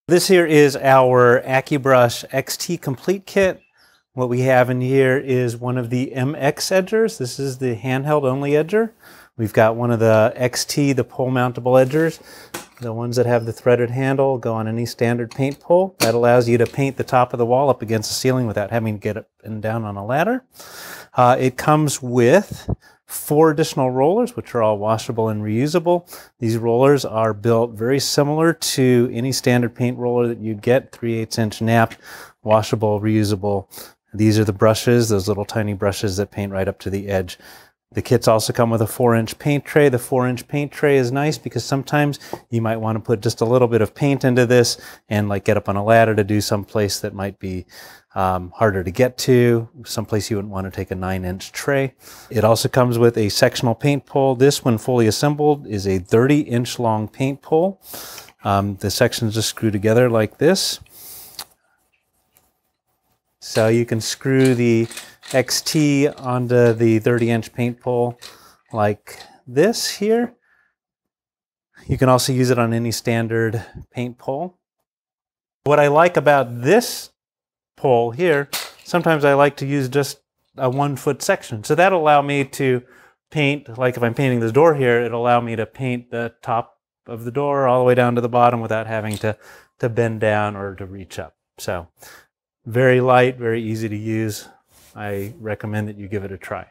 This here is our Accubrush XT Complete Kit. What we have in here is one of the MX edgers. This is the handheld only edger. We've got one of the XT, the pole mountable edgers. The ones that have the threaded handle go on any standard paint pole. That allows you to paint the top of the wall up against the ceiling without having to get up and down on a ladder. It comes with 4 additional rollers, which are all washable and reusable. These rollers are built very similar to any standard paint roller that you'd get, 3/8" nap, washable, reusable. These are the brushes, those little tiny brushes that paint right up to the edge. The kits also come with a 4-inch paint tray. The 4-inch paint tray is nice because sometimes you might want to put just a little bit of paint into this and like get up on a ladder to do someplace that might be harder to get to, someplace you wouldn't want to take a 9-inch tray. It also comes with a sectional paint pole. This, when fully assembled, is a 30-inch long paint pole. The sections just screw together like this. So you can screw the XT onto the 30-inch paint pole like this here. You can also use it on any standard paint pole. What I like about this pole here, sometimes I like to use just a 1-foot section. So that'll allow me to paint, like if I'm painting the door here, it'll allow me to paint the top of the door all the way down to the bottom without having to bend down or to reach up. So very light, very easy to use. I recommend that you give it a try.